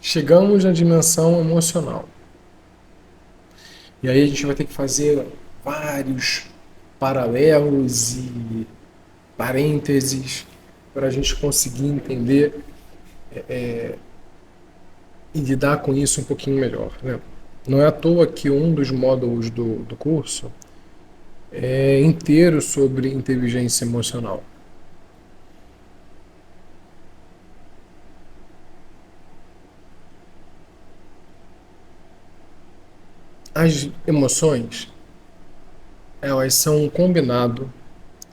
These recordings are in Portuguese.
chegamos na dimensão emocional. E aí a gente vai ter que fazer vários paralelos e parênteses para a gente conseguir entender e lidar com isso um pouquinho melhor, né? Não é à toa que um dos módulos do curso é inteiro sobre inteligência emocional. As emoções, elas são um combinado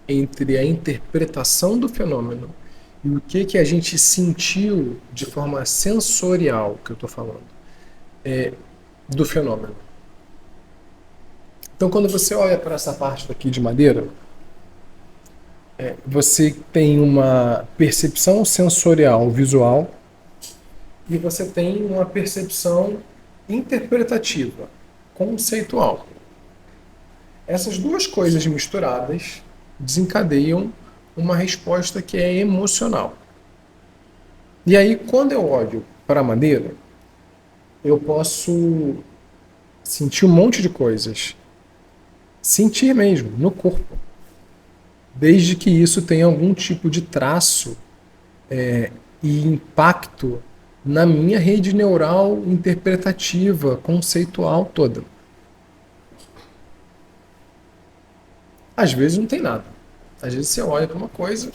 entre a interpretação do fenômeno e o que a gente sentiu de forma sensorial, que eu estou falando, do fenômeno. Então, quando você olha para essa parte daqui de madeira, você tem uma percepção sensorial visual e você tem uma percepção interpretativa, conceitual. Essas duas coisas misturadas desencadeiam uma resposta que é emocional. E aí, quando eu olho para a madeira, eu posso sentir um monte de coisas. Sentir mesmo, no corpo. Desde que isso tenha algum tipo de traço e impacto na minha rede neural interpretativa, conceitual toda. Às vezes não tem nada. Às vezes você olha para uma coisa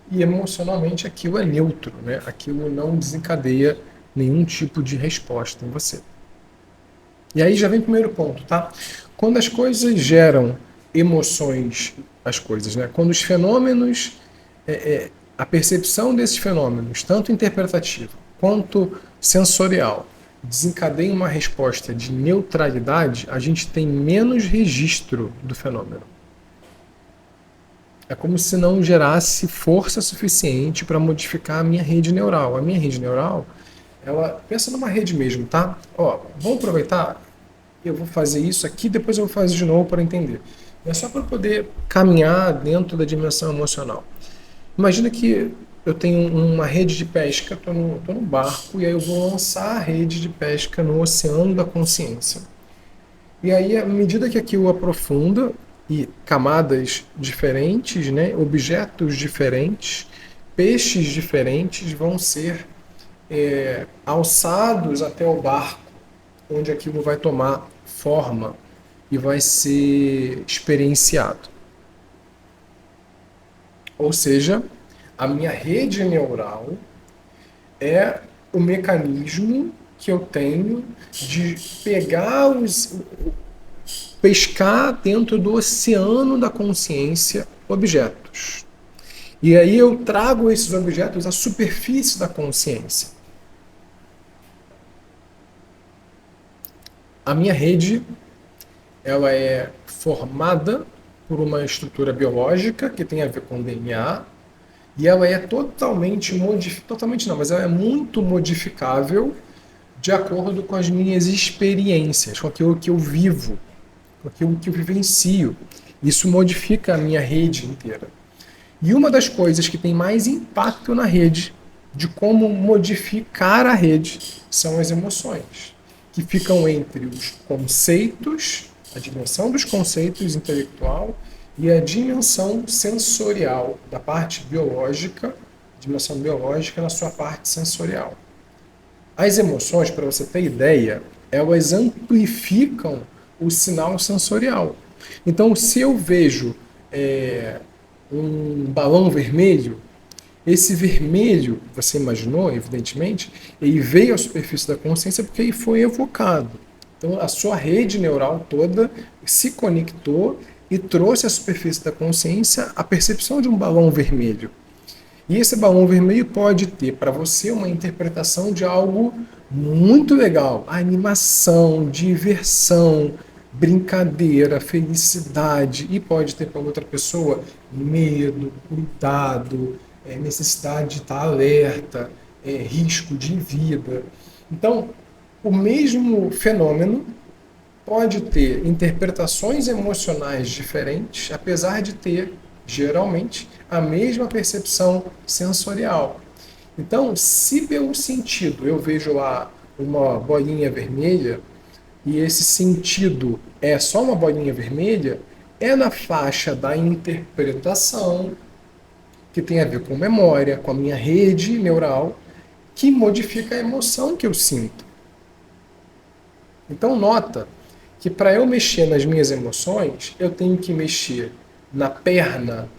e emocionalmente aquilo é neutro, né? Aquilo não desencadeia nenhum tipo de resposta em você. E aí já vem o primeiro ponto, tá? Quando as coisas geram emoções, as coisas, né? Quando os fenômenos, a percepção desses fenômenos, tanto interpretativa quanto sensorial, desencadeia uma resposta de neutralidade, a gente tem menos registro do fenômeno. É como se não gerasse força suficiente para modificar a minha rede neural. A minha rede neural, ela pensa numa rede mesmo, tá? Ó, vamos aproveitar, eu vou fazer isso aqui, depois eu vou fazer de novo para entender. É só para poder caminhar dentro da dimensão emocional. Imagina que eu tenho uma rede de pesca, tô no barco, e aí eu vou lançar a rede de pesca no oceano da consciência. E aí, à medida que aquilo aprofunda, e camadas diferentes, né, objetos diferentes, peixes diferentes vão ser alçados até o barco, onde aquilo vai tomar forma e vai ser experienciado. Ou seja, a minha rede neural é o mecanismo que eu tenho de pegar pescar dentro do oceano da consciência objetos. E aí eu trago esses objetos à superfície da consciência. A minha rede, ela é formada por uma estrutura biológica que tem a ver com DNA, e ela é totalmente totalmente não, mas ela é muito modificável de acordo com as minhas experiências, com aquilo que eu vivo, com aquilo que eu vivencio. Isso modifica a minha rede inteira. E uma das coisas que tem mais impacto na rede, de como modificar a rede, são as emoções, que ficam entre os conceitos, a dimensão dos conceitos intelectual e a dimensão sensorial, da parte biológica, dimensão biológica na sua parte sensorial. As emoções, para você ter ideia, elas amplificam o sinal sensorial. Então, se eu vejo um balão vermelho, esse vermelho, você imaginou, evidentemente, ele veio à superfície da consciência porque ele foi evocado. Então, a sua rede neural toda se conectou e trouxe à superfície da consciência a percepção de um balão vermelho. E esse balão vermelho pode ter para você uma interpretação de algo muito legal, animação, diversão, brincadeira, felicidade, e pode ter para outra pessoa medo, cuidado, necessidade de estar alerta, risco de vida. Então, o mesmo fenômeno pode ter interpretações emocionais diferentes, apesar de ter, geralmente, a mesma percepção sensorial. Então, se pelo sentido eu vejo lá uma bolinha vermelha, e esse sentido é só uma bolinha vermelha, é na faixa da interpretação, que tem a ver com memória, com a minha rede neural, que modifica a emoção que eu sinto. Então, nota que para eu mexer nas minhas emoções, eu tenho que mexer na perna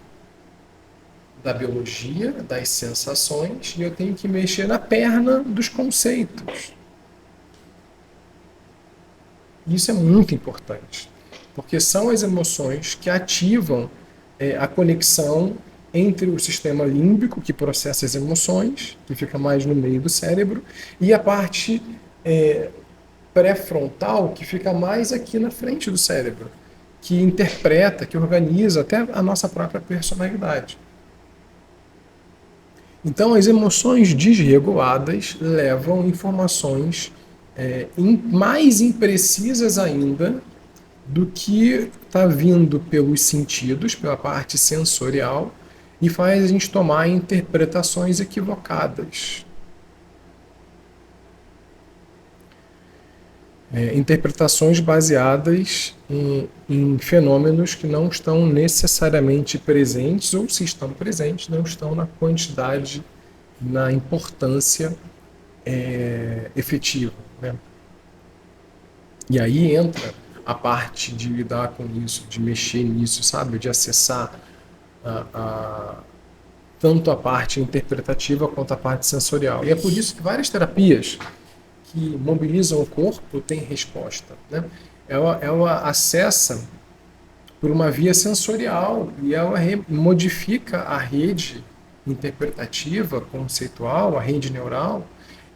da biologia, das sensações, e eu tenho que mexer na perna dos conceitos. Isso é muito importante, porque são as emoções que ativam a conexão entre o sistema límbico, que processa as emoções, que fica mais no meio do cérebro, e a parte pré-frontal, que fica mais aqui na frente do cérebro, que interpreta, que organiza até a nossa própria personalidade. Então, as emoções desreguladas levam informações mais imprecisas ainda do que está vindo pelos sentidos, pela parte sensorial, e faz a gente tomar interpretações equivocadas. Interpretações baseadas em fenômenos que não estão necessariamente presentes, ou se estão presentes, não estão na quantidade, na importância efetiva. Né? E aí entra a parte de lidar com isso, de mexer nisso, sabe? De acessar tanto a parte interpretativa quanto a parte sensorial. E é por isso que várias terapias que mobilizam o corpo têm resposta. Né? Ela acessa por uma via sensorial e ela modifica a rede interpretativa, conceitual, a rede neural,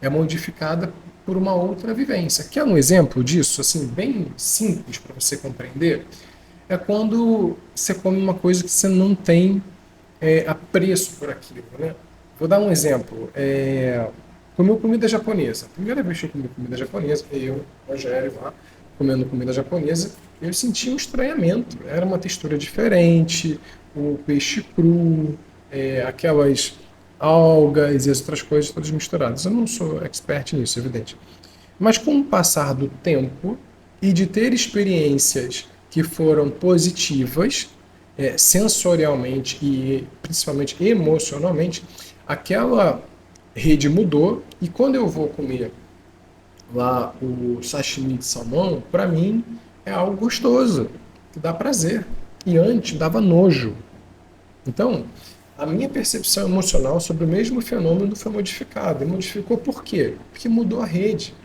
é modificada por uma outra vivência. Quer um exemplo disso, assim, bem simples para você compreender? É quando você come uma coisa que você não tem apreço por aquilo. Né? Vou dar um exemplo. Comeu comida japonesa. Primeira vez que eu comi comida japonesa, eu, Rogério, lá, comendo comida japonesa, eu senti um estranhamento. Era uma textura diferente, o peixe cru, aquelas algas e as outras coisas todas misturadas. Eu não sou expert nisso, evidente. Mas com o passar do tempo e de ter experiências que foram positivas, sensorialmente e principalmente emocionalmente, aquela rede mudou, e quando eu vou comer lá o sashimi de salmão, para mim é algo gostoso, que dá prazer. E antes dava nojo. Então, a minha percepção emocional sobre o mesmo fenômeno foi modificada. E modificou por quê? Porque mudou a rede.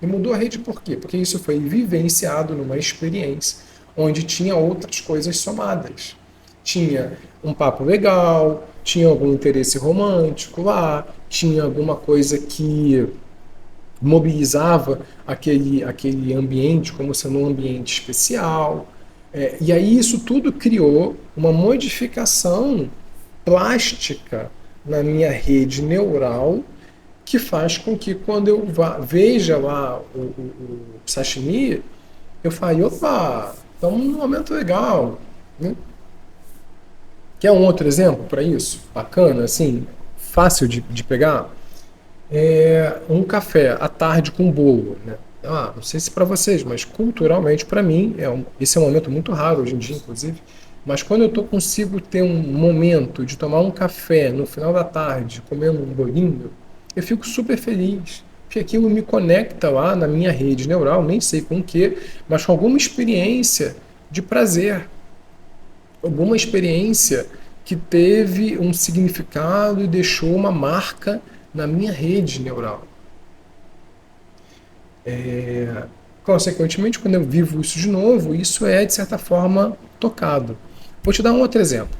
E mudou a rede por quê? Porque isso foi vivenciado numa experiência onde tinha outras coisas somadas. Tinha um papo legal, tinha algum interesse romântico lá, tinha alguma coisa que mobilizava aquele ambiente como sendo um ambiente especial. E aí isso tudo criou uma modificação plástica na minha rede neural que faz com que quando eu veja lá o sashimi, eu fale, opa, estamos num momento legal. Né? Quer um outro exemplo para isso? Bacana, assim, fácil de pegar? Um café à tarde com bolo. Né? Não sei se para vocês, mas culturalmente para mim, esse é um momento muito raro hoje em dia, inclusive, mas quando eu consigo ter um momento de tomar um café no final da tarde, comendo um bolinho, eu fico super feliz. Porque aquilo me conecta lá na minha rede neural, nem sei com o que, mas com alguma experiência de prazer. Alguma experiência que teve um significado e deixou uma marca na minha rede neural. Consequentemente, quando eu vivo isso de novo, isso é, de certa forma, tocado. Vou te dar um outro exemplo.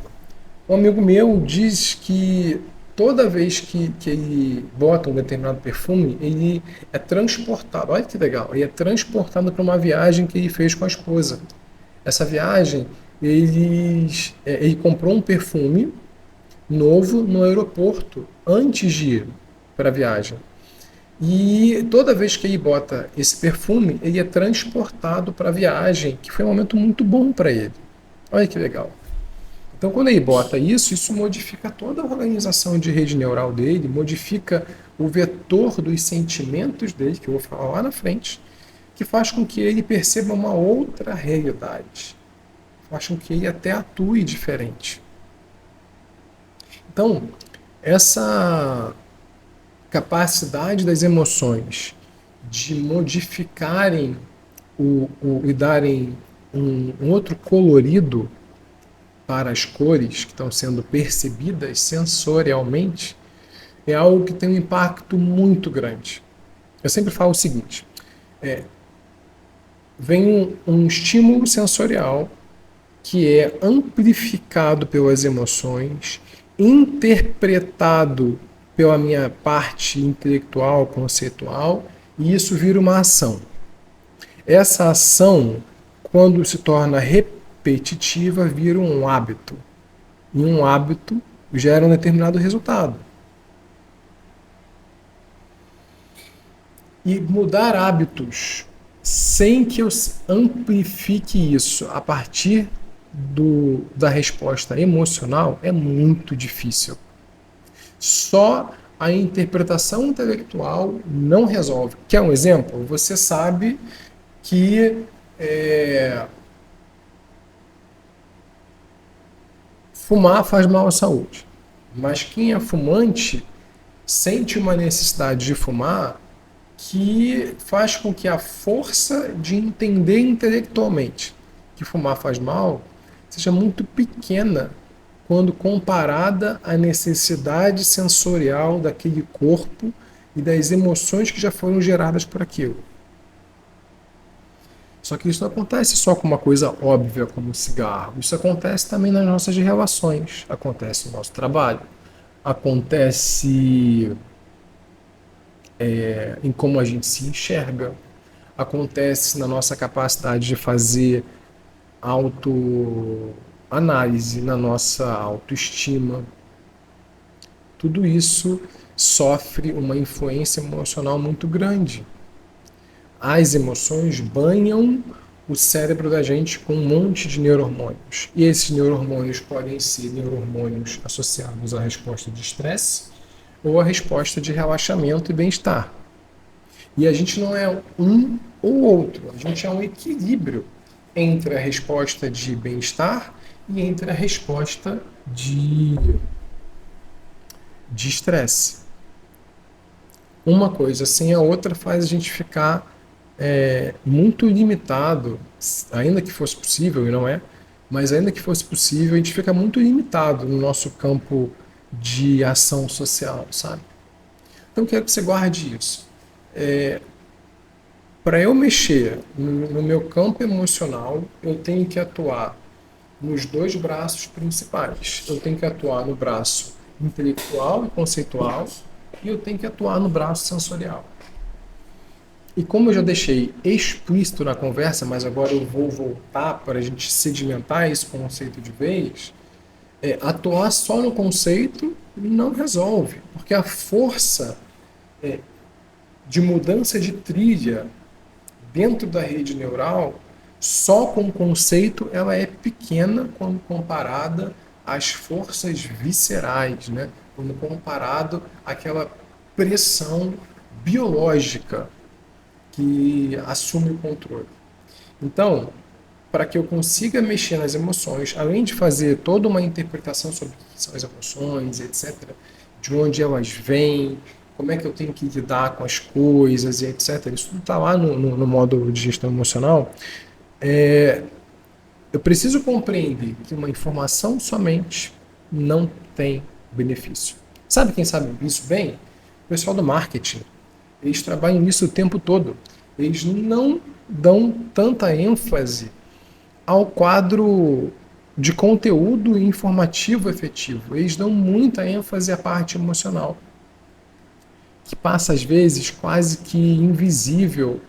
Um amigo meu diz que toda vez que ele bota um determinado perfume, ele é transportado, olha que legal, ele é transportado para uma viagem que ele fez com a esposa. Essa viagem, ele comprou um perfume novo no aeroporto antes de ir para a viagem. E toda vez que ele bota esse perfume, ele é transportado para a viagem, que foi um momento muito bom para ele. Olha que legal. Então, quando ele bota isso, isso modifica toda a organização de rede neural dele, modifica o vetor dos sentimentos dele, que eu vou falar lá na frente, que faz com que ele perceba uma outra realidade, faz com que ele até atue diferente. Então, essa capacidade das emoções de modificarem e darem um outro colorido para as cores que estão sendo percebidas sensorialmente é algo que tem um impacto muito grande. Eu sempre falo o seguinte: vem um estímulo sensorial que é amplificado pelas emoções, interpretado pela minha parte intelectual, conceitual, e isso vira uma ação. Essa ação, quando se torna repetitiva, vira um hábito. E um hábito gera um determinado resultado. E mudar hábitos sem que eu amplifique isso a partir da resposta emocional é muito difícil. Só a interpretação intelectual não resolve. Quer um exemplo? Você sabe que fumar faz mal à saúde. Mas quem é fumante sente uma necessidade de fumar que faz com que a força de entender intelectualmente que fumar faz mal seja muito pequena quando comparada à necessidade sensorial daquele corpo e das emoções que já foram geradas por aquilo. Só que isso não acontece só com uma coisa óbvia como o cigarro. Isso acontece também nas nossas relações, acontece no nosso trabalho, acontece em como a gente se enxerga, acontece na nossa capacidade de fazer autoanálise, na nossa autoestima. Tudo isso sofre uma influência emocional muito grande. As emoções banham o cérebro da gente com um monte de neurohormônios. E esses neurohormônios podem ser neurohormônios associados à resposta de estresse ou à resposta de relaxamento e bem-estar. E a gente não é um ou outro, a gente é um equilíbrio entre a resposta de bem-estar e entre a resposta de estresse. Uma coisa sem a outra faz a gente ficar muito limitado, ainda que fosse possível, e não é, mas ainda que fosse possível, a gente fica muito limitado no nosso campo de ação social, sabe? Então eu quero que você guarde isso. Para eu mexer no meu campo emocional, eu tenho que atuar nos dois braços principais. Eu tenho que atuar no braço intelectual e conceitual e eu tenho que atuar no braço sensorial. E como eu já deixei explícito na conversa, mas agora eu vou voltar para a gente sedimentar esse conceito de vez, atuar só no conceito não resolve, porque a força de mudança de trilha dentro da rede neural, só com o conceito, ela é pequena quando comparada às forças viscerais, né? Quando comparado àquela pressão biológica que assume o controle. Então, para que eu consiga mexer nas emoções, além de fazer toda uma interpretação sobre o que são as emoções, etc., de onde elas vêm, como é que eu tenho que lidar com as coisas e etc., isso tudo está lá no módulo de gestão emocional, eu preciso compreender que uma informação somente não tem benefício. Sabe quem sabe isso bem? O pessoal do marketing. Eles trabalham nisso o tempo todo. Eles não dão tanta ênfase ao quadro de conteúdo informativo efetivo. Eles dão muita ênfase à parte emocional, que passa às vezes quase que invisível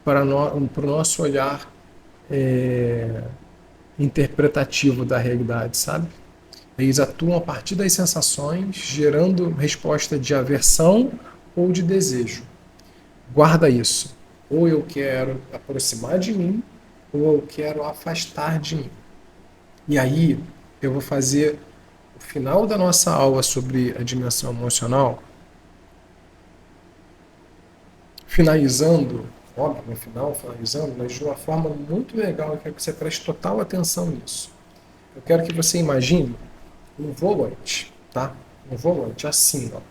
para o nosso olhar interpretativo da realidade, sabe? Eles atuam a partir das sensações, gerando resposta de aversão ou de desejo. Guarda isso. Ou eu quero aproximar de mim, ou eu quero afastar de mim. E aí eu vou fazer o final da nossa aula sobre a dimensão emocional finalizando, óbvio, no final, finalizando, mas de uma forma muito legal, eu quero que você preste total atenção nisso. Eu quero que você imagine um volante, tá? Um volante assim, ó, tá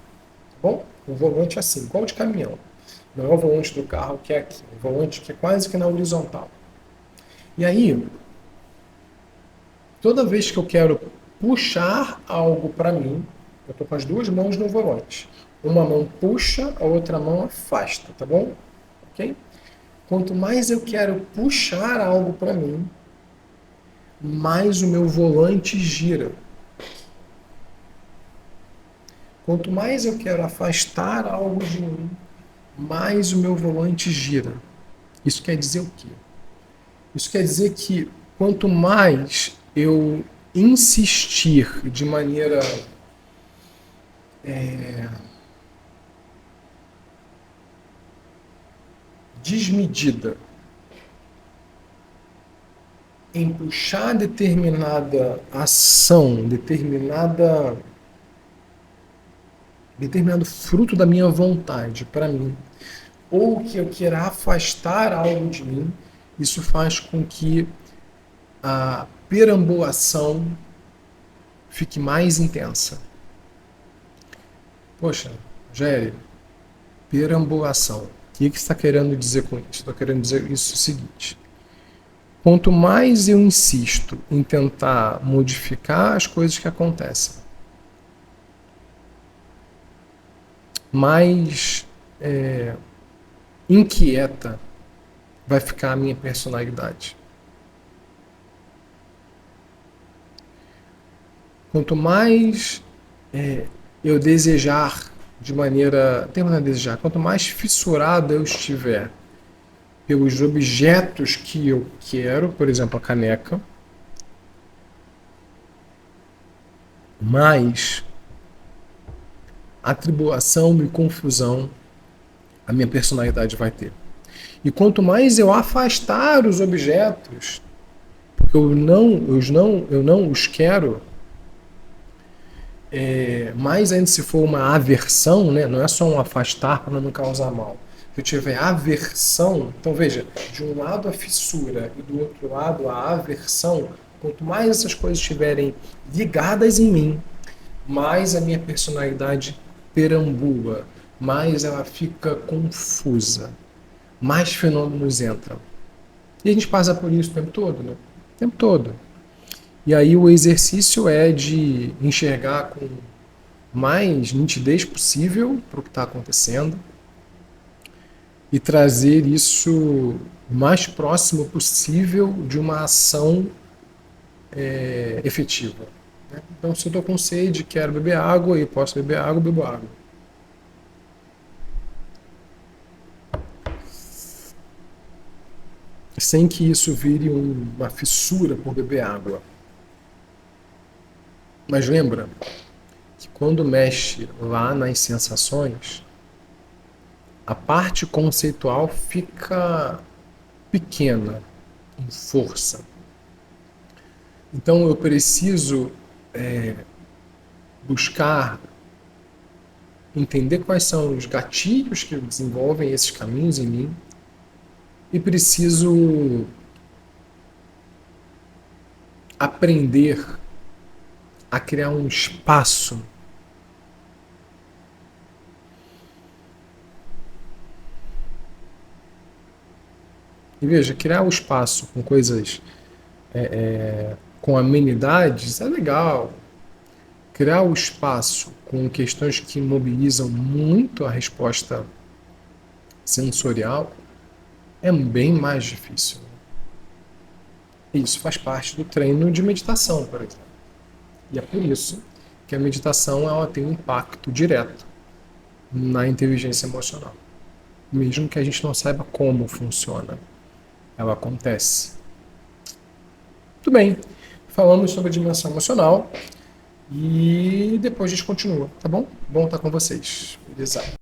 bom? Um volante assim, igual de caminhão. Não é o volante do carro que é aqui, um volante que é quase que na horizontal. E aí, toda vez que eu quero puxar algo para mim, eu estou com as duas mãos no volante. Uma mão puxa, a outra mão afasta, tá bom? Ok? Quanto mais eu quero puxar algo para mim, mais o meu volante gira. Quanto mais eu quero afastar algo de mim, mais o meu volante gira. Isso quer dizer o quê? Isso quer dizer que quanto mais eu insistir de maneira desmedida em puxar determinada ação, determinado fruto da minha vontade para mim, ou que eu queira afastar algo de mim, isso faz com que a perambulação fique mais intensa. Poxa, Géry, perambulação. O que você está querendo dizer com isso? Estou querendo dizer isso o seguinte. Quanto mais eu insisto em tentar modificar as coisas que acontecem, mais inquieta vai ficar a minha personalidade. Quanto mais eu desejar de maneira... quanto mais fissurado eu estiver pelos objetos que eu quero, por exemplo, a caneca, mais atribulação e confusão a minha personalidade vai ter. E quanto mais eu afastar os objetos, porque eu não os quero, mais ainda se for uma aversão, né? Não é só um afastar para não causar mal. Se eu tiver aversão, então veja, de um lado a fissura e do outro lado a aversão, quanto mais essas coisas estiverem ligadas em mim, mais a minha personalidade perambula, mais ela fica confusa, mais fenômenos entram. E a gente passa por isso o tempo todo, né? O tempo todo. E aí o exercício é de enxergar com mais nitidez possível para o que está acontecendo e trazer isso o mais próximo possível de uma ação efetiva. Né? Então, se eu estou com sede, quero beber água e posso beber água, bebo água. Sem que isso vire uma fissura por beber água. Mas lembra que quando mexe lá nas sensações, a parte conceitual fica pequena em força. Então eu preciso buscar entender quais são os gatilhos que desenvolvem esses caminhos em mim e preciso aprender a criar um espaço e veja, criar um espaço com coisas com amenidades é legal. Criar o espaço com questões que mobilizam muito a resposta sensorial é bem mais difícil. Isso faz parte do treino de meditação, por exemplo. E é por isso que a meditação ela tem um impacto direto na inteligência emocional. Mesmo que a gente não saiba como funciona, ela acontece. Muito bem, falamos sobre a dimensão emocional e depois a gente continua, tá bom? Bom estar com vocês. Beleza?